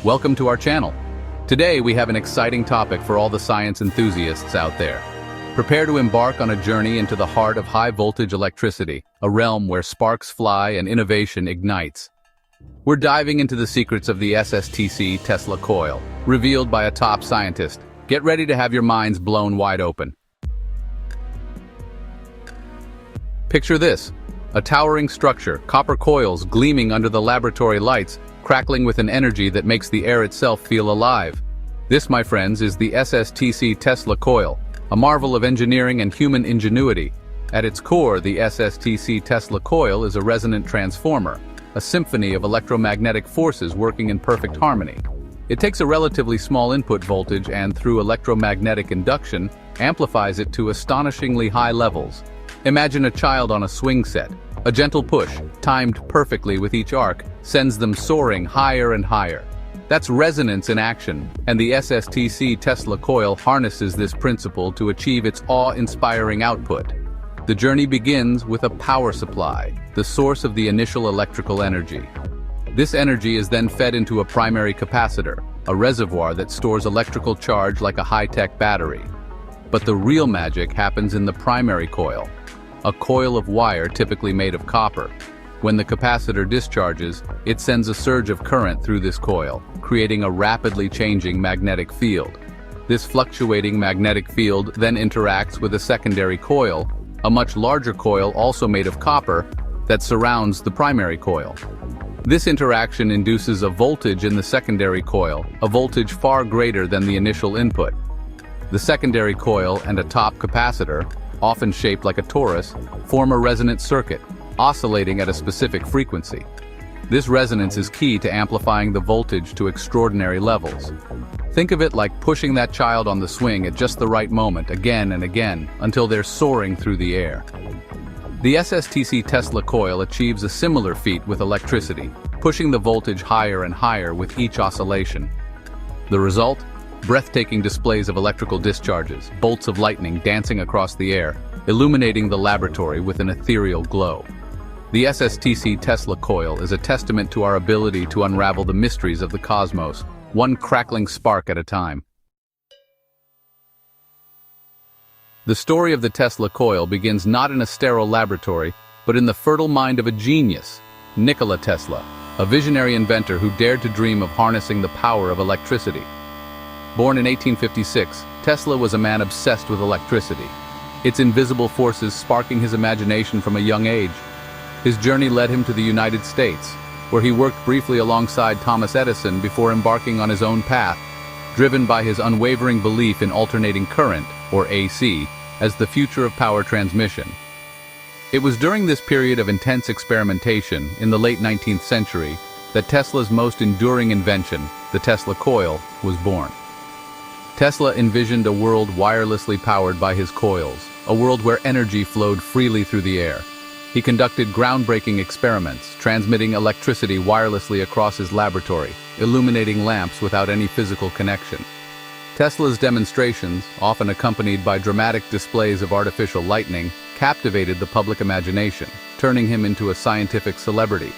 Welcome to our channel. Today we have an exciting topic for all the science enthusiasts out there. Prepare to embark on a journey into the heart of high-voltage electricity, a realm where sparks fly and innovation ignites. We're diving into the secrets of the SSTC Tesla Coil, revealed by a top scientist. Get ready to have your minds blown wide open. Picture this: a towering structure, copper coils gleaming under the laboratory lights, crackling with an energy that makes the air itself feel alive. This, my friends, is the SSTC Tesla Coil, a marvel of engineering and human ingenuity. At its core, the SSTC Tesla Coil is a resonant transformer, a symphony of electromagnetic forces working in perfect harmony. It takes a relatively small input voltage and, through electromagnetic induction, amplifies it to astonishingly high levels. Imagine a child on a swing set. A gentle push, timed perfectly with each arc, sends them soaring higher and higher. That's resonance in action, and the SSTC Tesla Coil harnesses this principle to achieve its awe-inspiring output. The journey begins with a power supply, the source of the initial electrical energy. This energy is then fed into a primary capacitor, a reservoir that stores electrical charge like a high-tech battery. But the real magic happens in the primary coil, a coil of wire typically made of copper. When the capacitor discharges, it sends a surge of current through this coil, creating a rapidly changing magnetic field. This fluctuating magnetic field then interacts with a secondary coil, a much larger coil also made of copper, that surrounds the primary coil. This interaction induces a voltage in the secondary coil, a voltage far greater than the initial input. The secondary coil and a top capacitor, often shaped like a torus, form a resonant circuit, oscillating at a specific frequency. This resonance is key to amplifying the voltage to extraordinary levels. Think of it like pushing that child on the swing at just the right moment again and again until they're soaring through the air. The SSTC Tesla Coil achieves a similar feat with electricity, pushing the voltage higher and higher with each oscillation. The result? Breathtaking displays of electrical discharges, bolts of lightning dancing across the air, illuminating the laboratory with an ethereal glow. The SSTC Tesla Coil is a testament to our ability to unravel the mysteries of the cosmos, one crackling spark at a time. The story of the Tesla Coil begins not in a sterile laboratory, but in the fertile mind of a genius, Nikola Tesla, a visionary inventor who dared to dream of harnessing the power of electricity. Born in 1856, Tesla was a man obsessed with electricity, its invisible forces sparking his imagination from a young age. His journey led him to the United States, where he worked briefly alongside Thomas Edison before embarking on his own path, driven by his unwavering belief in alternating current, or AC, as the future of power transmission. It was during this period of intense experimentation, in the late 19th century, that Tesla's most enduring invention, the Tesla Coil, was born. Tesla envisioned a world wirelessly powered by his coils, a world where energy flowed freely through the air. He conducted groundbreaking experiments, transmitting electricity wirelessly across his laboratory, illuminating lamps without any physical connection. Tesla's demonstrations, often accompanied by dramatic displays of artificial lightning, captivated the public imagination, turning him into a scientific celebrity.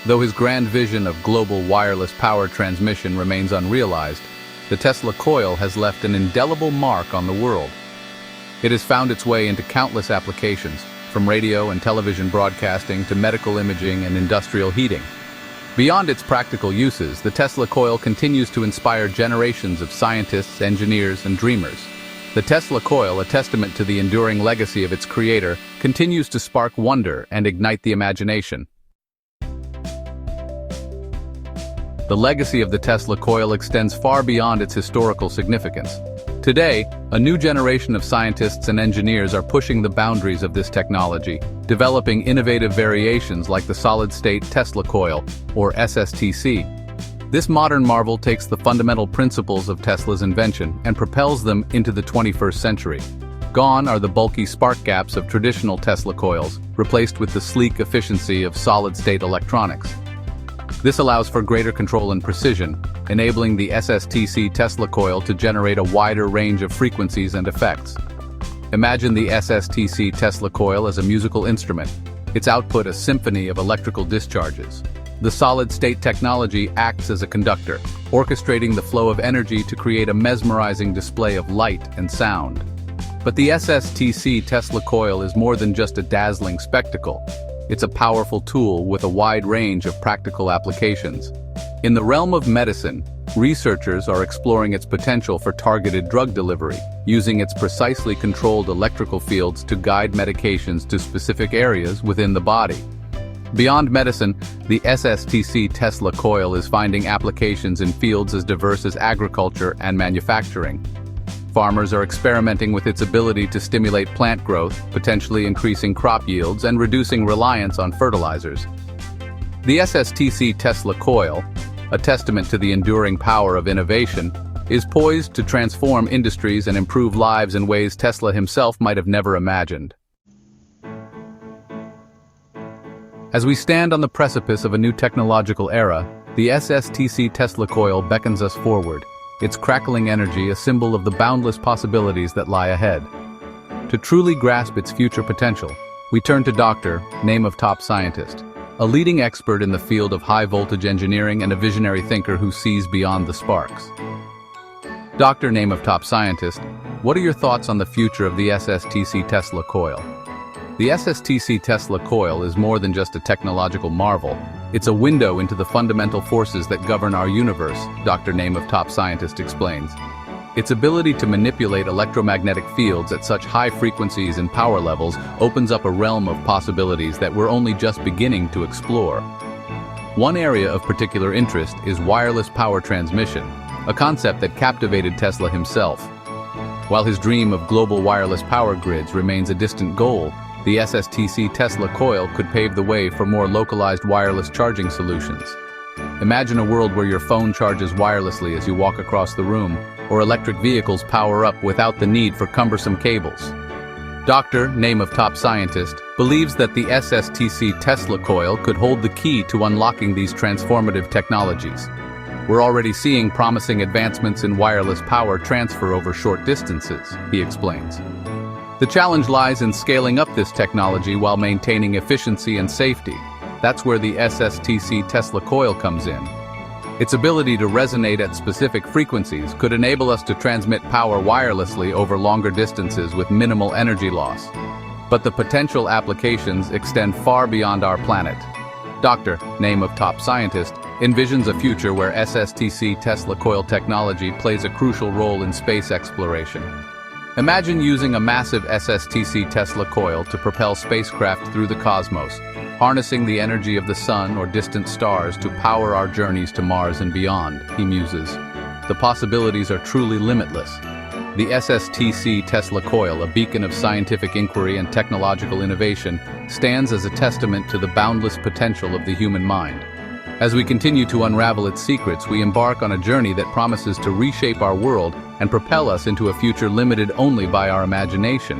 Though his grand vision of global wireless power transmission remains unrealized, the Tesla Coil has left an indelible mark on the world. It has found its way into countless applications, from radio and television broadcasting to medical imaging and industrial heating. Beyond its practical uses, the Tesla Coil continues to inspire generations of scientists, engineers, and dreamers. The Tesla Coil, a testament to the enduring legacy of its creator, continues to spark wonder and ignite the imagination. The legacy of the Tesla Coil extends far beyond its historical significance. Today, a new generation of scientists and engineers are pushing the boundaries of this technology, developing innovative variations like the Solid State Tesla Coil, or SSTC. This modern marvel takes the fundamental principles of Tesla's invention and propels them into the 21st century. Gone are the bulky spark gaps of traditional Tesla coils, replaced with the sleek efficiency of solid-state electronics. This allows for greater control and precision, enabling the SSTC Tesla Coil to generate a wider range of frequencies and effects. Imagine the SSTC Tesla Coil as a musical instrument, its output a symphony of electrical discharges. The solid-state technology acts as a conductor, orchestrating the flow of energy to create a mesmerizing display of light and sound. But the SSTC Tesla Coil is more than just a dazzling spectacle. It's a powerful tool with a wide range of practical applications. In the realm of medicine, researchers are exploring its potential for targeted drug delivery, using its precisely controlled electrical fields to guide medications to specific areas within the body. Beyond medicine, the SSTC Tesla Coil is finding applications in fields as diverse as agriculture and manufacturing. Farmers are experimenting with its ability to stimulate plant growth, potentially increasing crop yields and reducing reliance on fertilizers. The SSTC Tesla Coil, a testament to the enduring power of innovation, is poised to transform industries and improve lives in ways Tesla himself might have never imagined. As we stand on the precipice of a new technological era, the SSTC Tesla Coil beckons us forward, its crackling energy a symbol of the boundless possibilities that lie ahead. To truly grasp its future potential, we turn to Dr. Name of Top Scientist, a leading expert in the field of high-voltage engineering and a visionary thinker who sees beyond the sparks. Dr. Name of Top Scientist, what are your thoughts on the future of the SSTC Tesla Coil? The SSTC Tesla Coil is more than just a technological marvel. It's a window into the fundamental forces that govern our universe, Dr. Name of Top Scientist explains. Its ability to manipulate electromagnetic fields at such high frequencies and power levels opens up a realm of possibilities that we're only just beginning to explore. One area of particular interest is wireless power transmission, a concept that captivated Tesla himself. While his dream of global wireless power grids remains a distant goal, the SSTC Tesla Coil could pave the way for more localized wireless charging solutions. Imagine a world where your phone charges wirelessly as you walk across the room, or electric vehicles power up without the need for cumbersome cables. Dr. Name of Top Scientist believes that the SSTC Tesla Coil could hold the key to unlocking these transformative technologies. We're already seeing promising advancements in wireless power transfer over short distances, he explains. The challenge lies in scaling up this technology while maintaining efficiency and safety. That's where the SSTC Tesla Coil comes in. Its ability to resonate at specific frequencies could enable us to transmit power wirelessly over longer distances with minimal energy loss. But the potential applications extend far beyond our planet. Dr. Name of Top Scientist envisions a future where SSTC Tesla Coil technology plays a crucial role in space exploration. Imagine using a massive SSTC Tesla Coil to propel spacecraft through the cosmos, harnessing the energy of the sun or distant stars to power our journeys to Mars and beyond, he muses. The possibilities are truly limitless. The SSTC Tesla Coil, a beacon of scientific inquiry and technological innovation, stands as a testament to the boundless potential of the human mind. As we continue to unravel its secrets, we embark on a journey that promises to reshape our world and propel us into a future limited only by our imagination.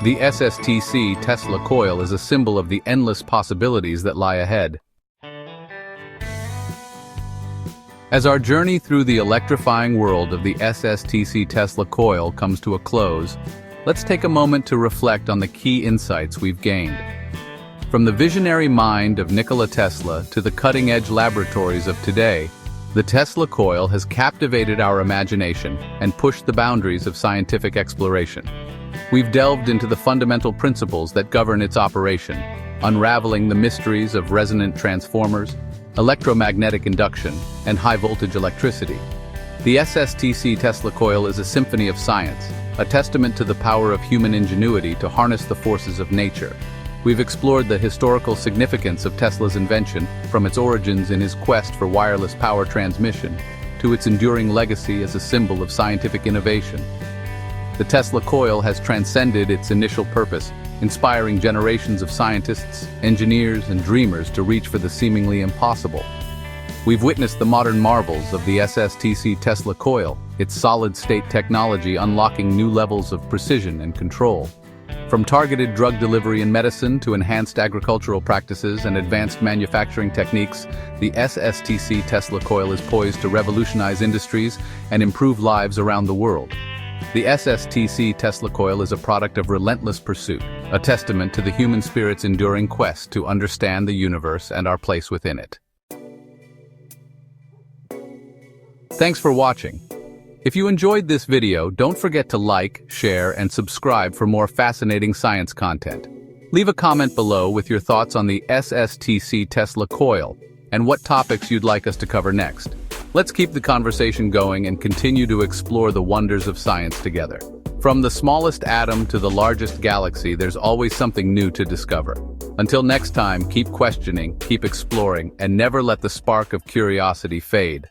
The SSTC Tesla Coil is a symbol of the endless possibilities that lie ahead. As our journey through the electrifying world of the SSTC Tesla Coil comes to a close, let's take a moment to reflect on the key insights we've gained. From the visionary mind of Nikola Tesla to the cutting-edge laboratories of today, the Tesla Coil has captivated our imagination and pushed the boundaries of scientific exploration. We've delved into the fundamental principles that govern its operation, unraveling the mysteries of resonant transformers, electromagnetic induction, and high-voltage electricity. The SSTC Tesla Coil is a symphony of science, a testament to the power of human ingenuity to harness the forces of nature. We've explored the historical significance of Tesla's invention, from its origins in his quest for wireless power transmission, to its enduring legacy as a symbol of scientific innovation. The Tesla Coil has transcended its initial purpose, inspiring generations of scientists, engineers, and dreamers to reach for the seemingly impossible. We've witnessed the modern marvels of the SSTC Tesla Coil, its solid-state technology unlocking new levels of precision and control. From targeted drug delivery in medicine to enhanced agricultural practices and advanced manufacturing techniques, the SSTC Tesla Coil is poised to revolutionize industries and improve lives around the world. The SSTC Tesla Coil is a product of relentless pursuit, a testament to the human spirit's enduring quest to understand the universe and our place within it. Thanks for watching. If you enjoyed this video, don't forget to like, share, and subscribe for more fascinating science content. Leave a comment below with your thoughts on the SSTC Tesla Coil and what topics you'd like us to cover next. Let's keep the conversation going and continue to explore the wonders of science together. From the smallest atom to the largest galaxy, there's always something new to discover. Until next time, keep questioning, keep exploring, and never let the spark of curiosity fade.